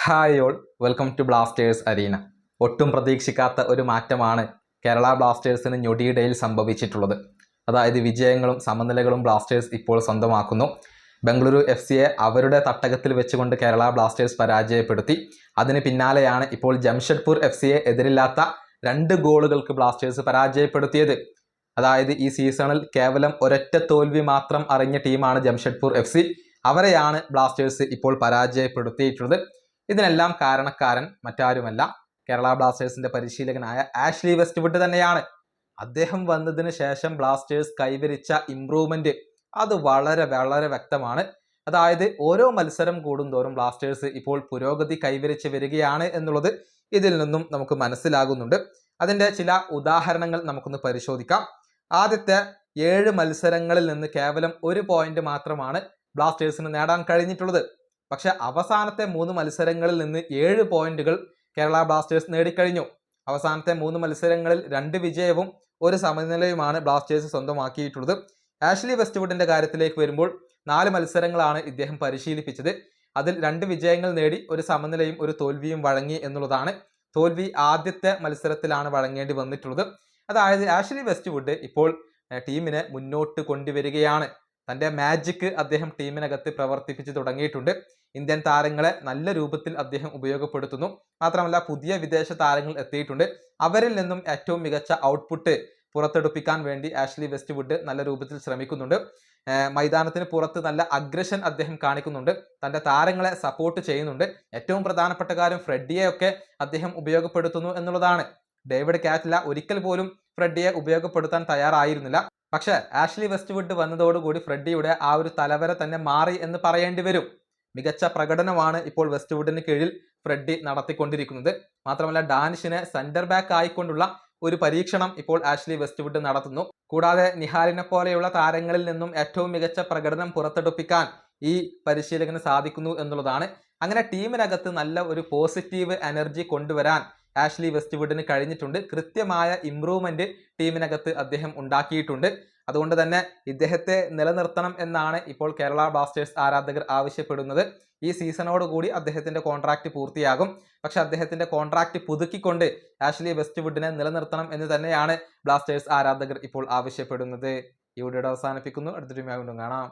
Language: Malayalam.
Hi all, welcome to Blasters arena. ഒട്ടും പ്രതീക്ഷിക്കാത്ത ഒരു മാറ്റമാണ് കേരള ബ്ലാസ്റ്റേഴ്സിന് ഞൊടിയിടയിൽ സംഭവിച്ചിട്ടുള്ളത്. അതായത് വിജയങ്ങളും സമനിലകളും ബ്ലാസ്റ്റേഴ്സ് ഇപ്പോൾ സ്വന്തമാക്കുന്നു. ബംഗളൂരു FCയെ അവരുടെ തട്ടകത്തിൽ വെച്ചുകൊണ്ട് കേരള ബ്ലാസ്റ്റേഴ്സ് പരാജയപ്പെടുത്തി. അതിന് പിന്നാലെയാണ് ഇപ്പോൾ ജംഷഡ്പൂർ FCയെ എതിരില്ലാത്ത 2 ഗോളുകൾക്ക് ബ്ലാസ്റ്റേഴ്സ് പരാജയപ്പെടുത്തിയത്. അതായത് ഈ സീസണിൽ കേവലം ഒരൊറ്റ തോൽവി മാത്രം അറിഞ്ഞ ടീമാണ് ജംഷഡ്പൂർ FC. അവരെയാണ് ബ്ലാസ്റ്റേഴ്സ് ഇപ്പോൾ പരാജയപ്പെടുത്തിയിട്ടുള്ളത്. ഇതിനെല്ലാം കാരണക്കാരൻ മറ്റാരുമല്ല, കേരള ബ്ലാസ്റ്റേഴ്സിന്റെ പരിശീലകനായ ആഷ്ലി വെസ്റ്റ്വുഡ് തന്നെയാണ്. അദ്ദേഹം വന്നതിന് ശേഷം ബ്ലാസ്റ്റേഴ്സ് കൈവരിച്ച ഇംപ്രൂവ്മെന്റ് അത് വളരെ വളരെ വ്യക്തമാണ്. അതായത് ഓരോ മത്സരം കൂടുന്തോറും ബ്ലാസ്റ്റേഴ്സ് ഇപ്പോൾ പുരോഗതി കൈവരിച്ച് വരികയാണ് എന്നുള്ളത് ഇതിൽ നിന്നും നമുക്ക് മനസ്സിലാകുന്നുണ്ട്. അതിന്റെ ചില ഉദാഹരണങ്ങൾ നമുക്കൊന്ന് പരിശോധിക്കാം. ആദ്യത്തെ 7 മത്സരങ്ങളിൽ നിന്ന് കേവലം 1 പോയിന്റ് മാത്രമാണ് ബ്ലാസ്റ്റേഴ്സിന് നേടാൻ കഴിഞ്ഞിട്ടുള്ളത്. പക്ഷെ അവസാനത്തെ 3 മത്സരങ്ങളിൽ നിന്ന് 7 പോയിന്റുകൾ കേരള ബ്ലാസ്റ്റേഴ്സ് നേടിക്കഴിഞ്ഞു. അവസാനത്തെ 3 മത്സരങ്ങളിൽ 2 വിജയവും 1 സമനിലയുമാണ് ബ്ലാസ്റ്റേഴ്സ് സ്വന്തമാക്കിയിട്ടുള്ളത്. ആഷ്ലി വെസ്റ്റ്വുഡിന്റെ കാര്യത്തിലേക്ക് വരുമ്പോൾ 4 മത്സരങ്ങളാണ് ഇദ്ദേഹം പരിശീലിപ്പിച്ചത്. അതിൽ 2 വിജയങ്ങൾ നേടി 1 സമനിലയും 1 തോൽവിയും വഴങ്ങി എന്നുള്ളതാണ്. തോൽവി ആദ്യത്തെ മത്സരത്തിലാണ് വഴങ്ങേണ്ടി വന്നിട്ടുള്ളത്. അതായത് ആഷ്ലി വെസ്റ്റ്വുഡ് ഇപ്പോൾ ടീമിനെ മുന്നോട്ട് കൊണ്ടുവരികയാണ്. തൻ്റെ മാജിക് അദ്ദേഹം ടീമിനകത്ത് പ്രവർത്തിപ്പിച്ച് തുടങ്ങിയിട്ടുണ്ട്. ഇന്ത്യൻ താരങ്ങളെ നല്ല രൂപത്തിൽ അദ്ദേഹം ഉപയോഗപ്പെടുത്തുന്നു. മാത്രമല്ല പുതിയ വിദേശ താരങ്ങൾ എത്തിയിട്ടുണ്ട്. അവരിൽ നിന്നും ഏറ്റവും മികച്ച ഔട്ട്പുട്ട് പുറത്തെടുപ്പിക്കാൻ വേണ്ടി ആഷ്ലി വെസ്റ്റ്വുഡ് നല്ല രൂപത്തിൽ ശ്രമിക്കുന്നുണ്ട്. മൈതാനത്തിന് പുറത്ത് നല്ല അഗ്രഷൻ അദ്ദേഹം കാണിക്കുന്നുണ്ട്. തൻ്റെ താരങ്ങളെ സപ്പോർട്ട് ചെയ്യുന്നുണ്ട്. ഏറ്റവും പ്രധാനപ്പെട്ട കാര്യം ഫ്രെഡിയെ ഒക്കെ അദ്ദേഹം ഉപയോഗപ്പെടുത്തുന്നു എന്നുള്ളതാണ്. ഡേവിഡ് കാറ്റ്ല ഒരിക്കൽ പോലും ഫ്രെഡിയെ ഉപയോഗപ്പെടുത്താൻ തയ്യാറായിരുന്നില്ല. പക്ഷെ ആഷ്ലി വെസ്റ്റ്വുഡ് വന്നതോടുകൂടി ഫ്രെഡിയുടെ ആ ഒരു തലവര തന്നെ മാറി എന്ന് പറയേണ്ടി വരും. മികച്ച പ്രകടനമാണ് ഇപ്പോൾ വെസ്റ്റ്വുഡിന് കീഴിൽ ഫ്രെഡി നടത്തിക്കൊണ്ടിരിക്കുന്നത്. മാത്രമല്ല ഡാനിഷിനെ സെന്റർ ബാക്ക് ആയിക്കൊണ്ടുള്ള ഒരു പരീക്ഷണം ഇപ്പോൾ ആഷ്ലി വെസ്റ്റ്വുഡ് നടത്തുന്നു. കൂടാതെ നിഹാലിനെ പോലെയുള്ള താരങ്ങളിൽ നിന്നും ഏറ്റവും മികച്ച പ്രകടനം പുറത്തെടുപ്പിക്കാൻ ഈ പരിശീലകന് സാധിക്കുന്നു എന്നുള്ളതാണ്. അങ്ങനെ ടീമിനകത്ത് നല്ല ഒരു പോസിറ്റീവ് എനർജി കൊണ്ടുവരാൻ ആഷ്ലി വെസ്റ്റ്വുഡിന് കഴിഞ്ഞിട്ടുണ്ട്. കൃത്യമായ ഇംപ്രൂവ്മെന്റ് ടീമിനകത്ത് അദ്ദേഹം ഉണ്ടാക്കിയിട്ടുണ്ട്. അതുകൊണ്ട് തന്നെ ഇദ്ദേഹത്തെ നിലനിർത്തണം എന്നാണ് ഇപ്പോൾ കേരള ബ്ലാസ്റ്റേഴ്സ് ആരാധകർ ആവശ്യപ്പെടുന്നത്. ഈ സീസണോടുകൂടി അദ്ദേഹത്തിന്റെ കോൺട്രാക്ട് പൂർത്തിയാകും. പക്ഷെ അദ്ദേഹത്തിന്റെ കോൺട്രാക്ട് പുതുക്കിക്കൊണ്ട് ആഷ്ലി വെസ്റ്റ്വുഡിനെ നിലനിർത്തണം എന്ന് തന്നെയാണ് ബ്ലാസ്റ്റേഴ്സ് ആരാധകർ ഇപ്പോൾ ആവശ്യപ്പെടുന്നത്. ഈ വീഡിയോ അവസാനിപ്പിക്കുന്നു. അടുത്തൊരു വീഡിയോയിൽ കാണാം.